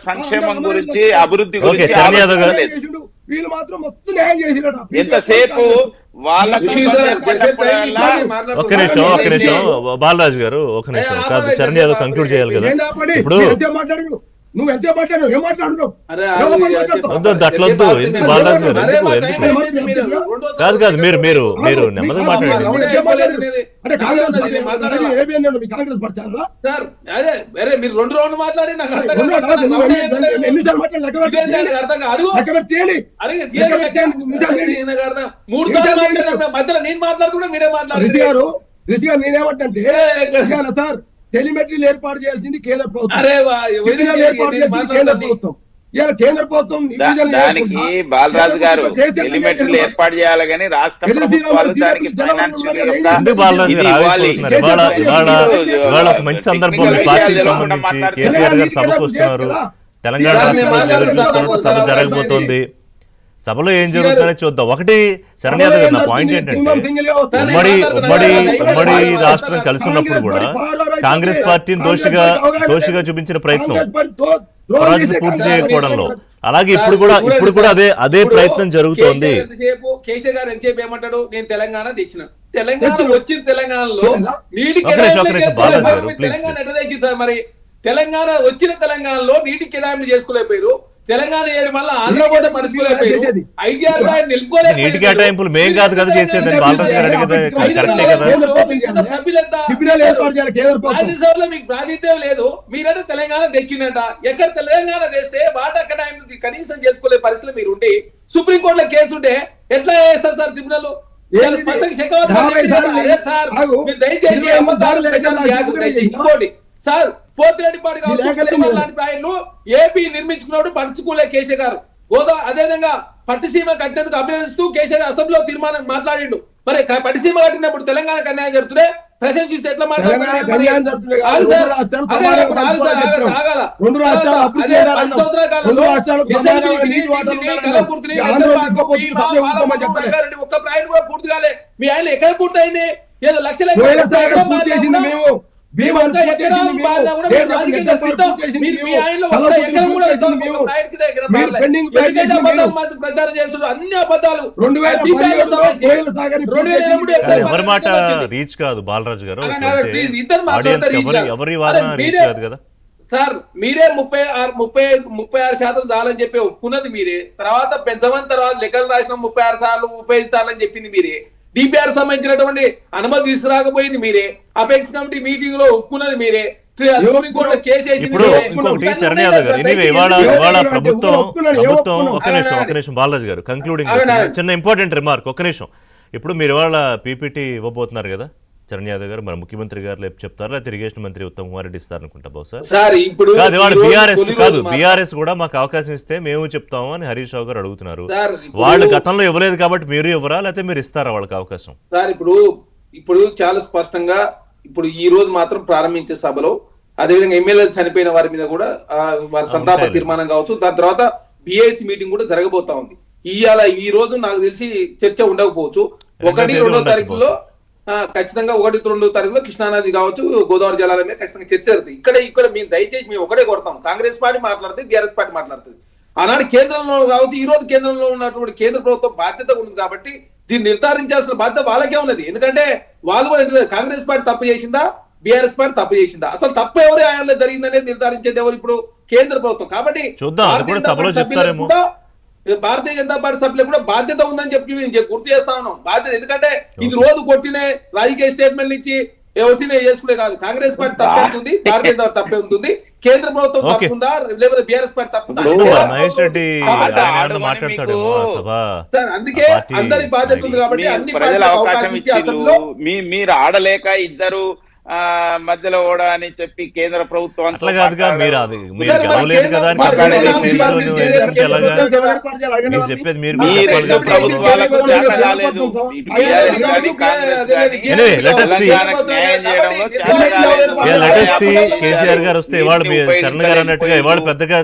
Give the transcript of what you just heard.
సంక్షేమం గురించి, అభివృద్ధి ఓకే, గురించి చరణ్ యాదవ్ గారు. ఆలోచించలేదు. వీళ్ళు మాత్రం మొత్తం న్యాయం చేసిరట. ఎంతసేపు వాళ్ళకు ఒక్క నిమిషం బాలరాజు గారు, ఒక నిమిషం. కాదు, చరణ్ యాదవ్ కంక్లూడ్ చేయాలి కదా ఇప్పుడు. నువ్వు ఎంతసేపు మాట్లాడు, ఏం మాట్లాడుతున్నావు? అట్లొద్దు, ఎందుకు బాలరాజు గారు, కాదు కాదు, మీరు మీరు మీరు నెమ్మదిగా మాట్లాడండి. అంటే కాంగ్రెస్ పడతారా? మీరు 2 రౌండ్లు మాట్లాడి నాకు ఎన్నిసార్లు మాట్లాడి లెక్క చేయండి. 3 సార్లు మధ్యలో నేను మాట్లాడుతున్నా మీరే మాట్లాడారు. రిషి గారు నేనేమంటే సార్, టెలిమెట్రీలు ఏర్పాటు చేయాల్సింది కేంద్ర ప్రభుత్వం. కేంద్ర ప్రభుత్వం దానికి బాలరాజు గారు టెలిమెట్రీలు ఏర్పాటు చేయాలి కానీ రాష్ట్ర ప్రభుత్వాలు దానికి ఒక మంచి సందర్భం పార్టీకి సంబంధించి కేసీఆర్ గారు సభకు వస్తున్నారు. తెలంగాణ సభ జరగబోతోంది. సభలో ఏం జరుగుతుందని చూద్దాం. ఒకటి, చరణ్ యాదవ్ గారు, నా పాయింట్ ఏంటంటే ఉమ్మడి రాష్ట్రం కలిసి ఉన్నప్పుడు కూడా కాంగ్రెస్ పార్టీని దోషిగా చూపించిన ప్రయత్నం పూర్తి చేయకపోవడంలో, అలాగే ఇప్పుడు కూడా అదే ప్రయత్నం జరుగుతోంది. కేసీఆర్ గారు ఎంతసేపు ఏమంటాడు, నేను తెలంగాణ తెచ్చిన వచ్చిన తెలంగాణలో తెలంగాణ ఎట్లా తెచ్చింది సార్? మరి తెలంగాణ వచ్చిన తెలంగాణలో నీటి కేటాయింపు చేసుకోలేకపోయారు. తెలంగాణ ఏడు మళ్ళీ ఆంధ్ర పోతే పడుచుకోలేకపోయారు. నీటి కేటాయింపులు మేం కాదు కదా చేసేది, బాలరాజు గారు అడిగితే కరెక్టే కదా. రాజ్యసభలో మీకు ప్రాతినిధ్యం లేదు, మీరంటే తెలంగాణ తెచ్చిండట. ఎక్కడ తెలంగాణ తెస్తే వాటా కేటాయింపు కనీసం చేసుకోలే పరిస్థితులు మీరు ఉండి సుప్రీంకోర్టులో కేసు ఉంటే ఎట్లా చేస్తారు సార్ ట్రిబ్యునల్? ఇంకోటి సార్, పోతిరెడ్డిపాడు కావచ్చు, ఏపీ నిర్మించుకున్నాడు పడుచుకోలే కేసీఆర్ గారు. అదేవిధంగా పట్టిసీమ కట్టేందుకు అభినందిస్తూ కేసీఆర్ అసెంబ్లీలో తీర్మానం మాట్లాడిండు. మరి పట్టిసీమ కట్టినప్పుడు తెలంగాణకు అన్యాయం జరుగుతుంటే ప్రశంసిస్తే ఎట్లా మాట్లాడుతున్నారు? ఒక్క ప్రాజెక్ట్ కూడా పూర్తి కాలే. మీ ఆయన ఎక్కడ పూర్తయింది? ఏదో లక్షల ప్రచారం చేస్తున్నారు. అన్ని అబద్ధాలు. ఎవరి మాట రీచ్ కాదు బాలరాజు గారు, ఎవరి వాదన రీచ్ కాదు కదా సార్. మీరే 36% చాలని చెప్పి ఒప్పుకున్నది మీరే. తర్వాత పెంచమని తర్వాత లెక్కలు రాసిన 36 సార్లు 35 సార్లు అని చెప్పింది మీరే. డిపిఆర్ సంబంధించినటువంటి అనుమతి తీసుకురాకపోయింది మీరే. అపెక్స్ కమిటీ మీటింగ్ లో ఒప్పుకున్నది మీరే. ఇప్పుడు ఇంకొకటి, చరణ్ యాదవ్ గారు, ఇవాళ ప్రభుత్వం ఒక నిమిషం బాలరాజు గారు కంక్లూడింగ్ చిన్న ఇంపార్టెంట్ రిమార్క్, ఒక నిమిషం. ఇప్పుడు మీరు ఇవాళ పీపీటీ ఇవ్వబోతున్నారు కదా చరణ్ యాదవ్ గారు, మన ముఖ్యమంత్రి గారు లేపు చెప్తారు, లేకపోతే ఇరిగేషన్ మంత్రి ఉత్తమ్ కుమార్ రెడ్డి ఇస్తారు అనుకుంటా బహుశా. బీఆర్ఎస్ కూడా మాకు అవకాశం ఇస్తే మేము చెప్తాము అని హరీష్ రావు గారు అడుగుతున్నారు. వాళ్ళు గతంలో ఇవ్వలేదు కాబట్టి మీరు ఇవ్వరా, లేకపోతే మీరు ఇస్తారా వాళ్ళకి అవకాశం? సార్ ఇప్పుడు చాలా స్పష్టంగా ఇప్పుడు ఈ రోజు మాత్రం ప్రారంభించే సభలో, అదేవిధంగా ఎమ్మెల్యేలు చనిపోయిన వారి మీద కూడా వారి సంతాప తీర్మానం కావచ్చు, దాని తర్వాత బిఐసి మీటింగ్ కూడా జరగబోతా ఉంది. ఈ రోజు నాకు తెలిసి చర్చ ఉండకపోవచ్చు. 1-2 తారీఖుల్లో ఖచ్చితంగా 1-2 తారీఖులో కృష్ణానది కావచ్చు, గోదావరి జలాల మీద ఖచ్చితంగా చర్చ జరుగుతుంది. ఇక్కడ మేము దయచేసి మేము ఒకటే కోరుతాం, కాంగ్రెస్ పార్టీ మాట్లాడుతుంది, బీఆర్ఎస్ పార్టీ మాట్లాడుతుంది. ఆనాడు కేంద్రంలో కావచ్చు, ఈ రోజు కేంద్రంలో ఉన్నటువంటి కేంద్ర ప్రభుత్వం బాధ్యత ఉంది కాబట్టి దీన్ని నిర్ధారించాల్సిన బాధ్యత వాళ్ళకే ఉన్నది. ఎందుకంటే వాళ్ళు కూడా కాంగ్రెస్ పార్టీ తప్పు చేసిందా, బీఆర్ఎస్ పార్టీ తప్పు చేసిందా, అసలు తప్పు ఎవరి ఆయంలో జరిగిందనేది నిర్ధారించేది ఎవరు? ఇప్పుడు కేంద్ర ప్రభుత్వం. కాబట్టి భారతీయ జనతా పార్టీ సభ్యులకు కూడా బాధ్యత ఉందని చెప్పి మేము గుర్తు చేస్తా ఉన్నాం. బాధ్యత, ఎందుకంటే ఇది రోజు కొట్టినే రాజకీయ స్టేట్మెంట్లు ఇచ్చి ఎవరినే చేసుకునే కాదు. కాంగ్రెస్ పార్టీ తప్పే ఉంటుంది, భారతీయ జనతా తప్పే ఉంటుంది, కేంద్ర ప్రభుత్వం తప్పుందా లేకపోతే బీఆర్ఎస్ పార్టీ తప్పుందా? అందుకే అందరి బాధ్యత ఉంది కాబట్టి అన్ని అవకాశం ఇచ్చి అసెంబ్లీలో మీరు ఆడలేక ఇద్దరు మధ్యలో ఓడా అని చెప్పి కేంద్ర ప్రభుత్వం అట్లా కాదుగా, మీరు గెలవలేదు కదా అని చెప్పేది మీరు. కేసీఆర్ గారు వస్తే ఇవాళ చరణ్ గారు అన్నట్టుగా ఇవాళ పెద్దగా